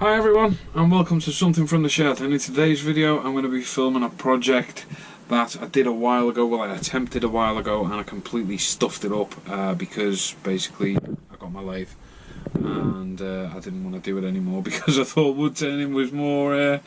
Hi everyone, and welcome to Something from the Shed. And in today's video I'm going to be filming a project that I did a while ago, well I attempted a while ago, and I completely stuffed it up because basically I got my lathe and I didn't want to do it anymore because I thought wood turning was more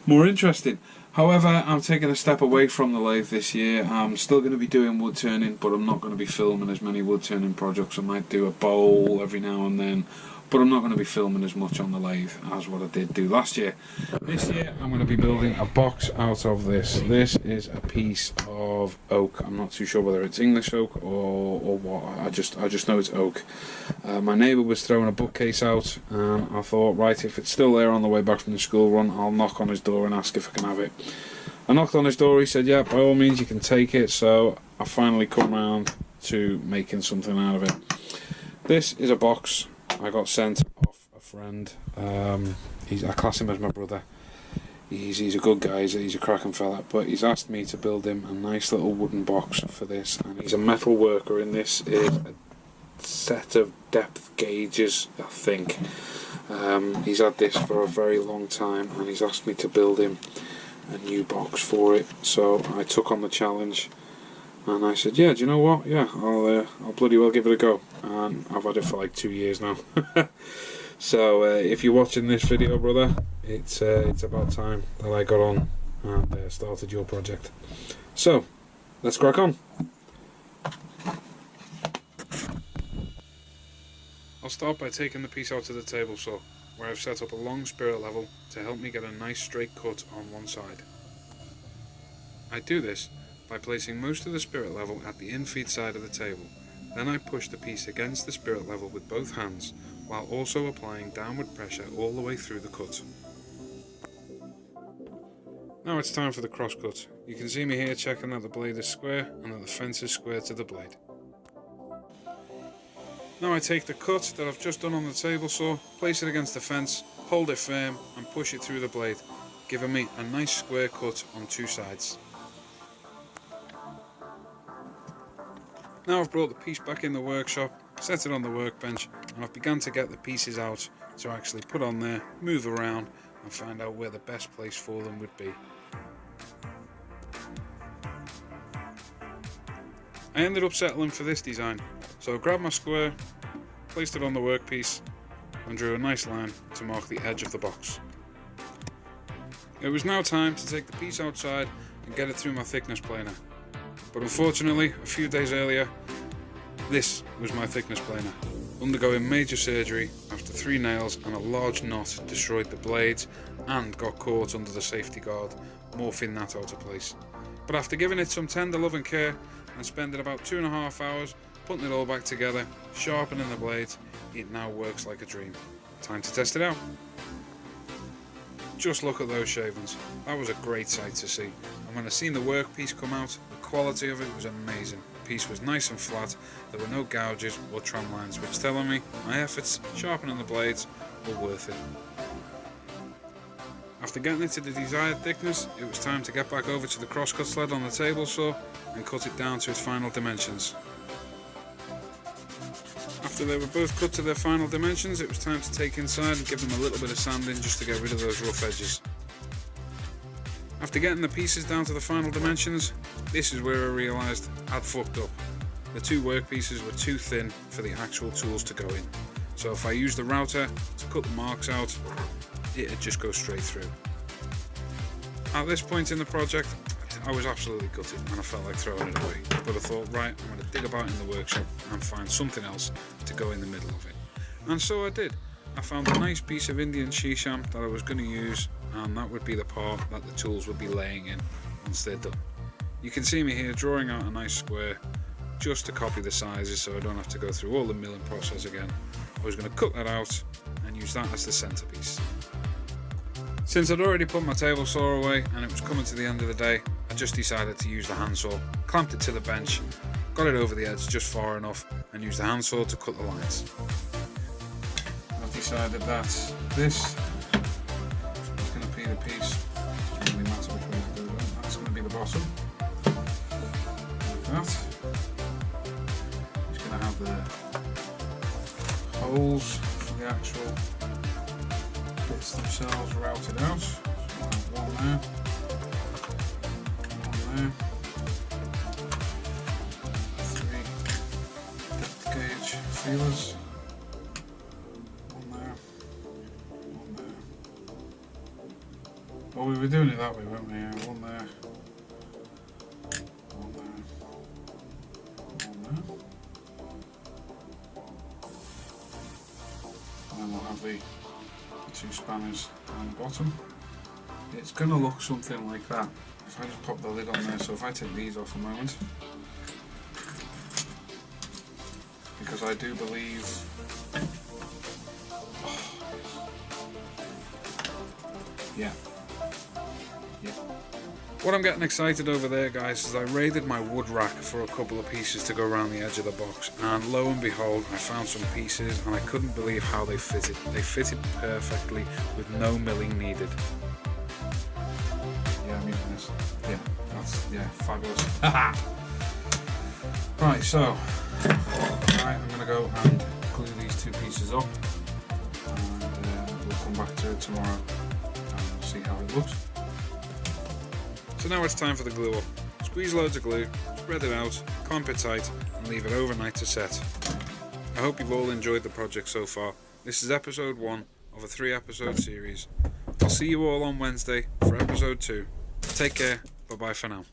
interesting. However, I'm taking a step away from the lathe this year. I'm still going to be doing wood turning, but I'm not going to be filming as many wood turning projects. I might do a bowl every now and then, but I'm not going to be filming as much on the lathe as what I did do last year. This year I'm going to be building a box out of this. This is a piece of oak. I'm not too sure whether it's English oak or what. I just know it's oak. My neighbour was throwing a bookcase out, and I thought, right, if it's still there on the way back from the school run, I'll knock on his door and ask if I can have it. I knocked on his door, he said, yeah, by all means you can take it, so I finally come round to making something out of it. This is a box I got sent off a friend. I class him as my brother. He's a good guy, he's a cracking fella, but he's asked me to build him a nice little wooden box for this, and he's a metal worker, and this is a set of depth gauges, I think. He's had this for a very long time, and he's asked me to build him a new box for it, so I took on the challenge. And I said, yeah, do you know what? Yeah, I'll bloody well give it a go. And I've had it for like 2 years now. So if you're watching this video, brother, it's about time that I got on and started your project. So let's crack on. I'll start by taking the piece out of the table saw, where I've set up a long spirit level to help me get a nice straight cut on one side. I do this by placing most of the spirit level at the infeed side of the table. Then I push the piece against the spirit level with both hands, while also applying downward pressure all the way through the cut. Now it's time for the cross cut. You can see me here checking that the blade is square and that the fence is square to the blade. Now I take the cut that I've just done on the table saw, place it against the fence, hold it firm and push it through the blade, giving me a nice square cut on two sides. Now I've brought the piece back in the workshop, set it on the workbench, and I've begun to get the pieces out to actually put on there, move around and find out where the best place for them would be. I ended up settling for this design, so I grabbed my square, placed it on the workpiece and drew a nice line to mark the edge of the box. It was now time to take the piece outside and get it through my thickness planer. But unfortunately, a few days earlier, this was my thickness planer, undergoing major surgery after 3 nails and a large knot destroyed the blades and got caught under the safety guard, morphing that out of place. But after giving it some tender love and care and spending about 2.5 hours putting it all back together, sharpening the blades, it now works like a dream. Time to test it out. Just look at those shavings. That was a great sight to see, and when I seen the workpiece come out, the quality of it was amazing. The piece was nice and flat, there were no gouges or tram lines, which telling me my efforts sharpening the blades were worth it. After getting it to the desired thickness, it was time to get back over to the crosscut sled on the table saw and cut it down to its final dimensions. After they were both cut to their final dimensions, it was time to take inside and give them a little bit of sanding just to get rid of those rough edges. After getting the pieces down to the final dimensions, this is where I realised I'd fucked up. The two workpieces were too thin for the actual tools to go in. So if I used the router to cut the marks out, it'd just go straight through. At this point in the project, I was absolutely gutted and I felt like throwing it away, but I thought, right, I'm going to dig about in the workshop and find something else to go in the middle of it. And so I did. I found a nice piece of Indian shisham that I was going to use, and that would be the part that the tools would be laying in once they're done. You can see me here drawing out a nice square just to copy the sizes so I don't have to go through all the milling process again. I was going to cut that out and use that as the centerpiece. Since I'd already put my table saw away and it was coming to the end of the day, I just decided to use the handsaw, clamped it to the bench, got it over the edge just far enough and used the handsaw to cut the lines. I've decided that this is going to be the piece, it doesn't really matter which way I do it, that's going to be the bottom, like that. It's going to have the holes for the actual bits slats themselves routed out. So we'll have one there, one there, 3 depth gauge feelers, one there, one there. Well, we were doing it that way, weren't we? One there, one there, one there. And then we'll have the 2 spanners down the bottom. It's going to look something like that if I just pop the lid on there. So if I take these off a moment, because I do believe yeah. What I'm getting excited over there, guys, is I raided my wood rack for a couple of pieces to go around the edge of the box, and lo and behold, I found some pieces and I couldn't believe how they fitted. They fitted perfectly with no milling needed. Yeah, I'm using this. Yeah, that's fabulous. Right, so I'm going to go and glue these 2 pieces up, and we'll come back to it tomorrow and see how it looks. So now it's time for the glue up. Squeeze loads of glue, spread it out, clamp it tight, and leave it overnight to set. I hope you've all enjoyed the project so far. This is episode 1 of a 3-episode series. I'll see you all on Wednesday for episode 2. Take care, bye bye for now.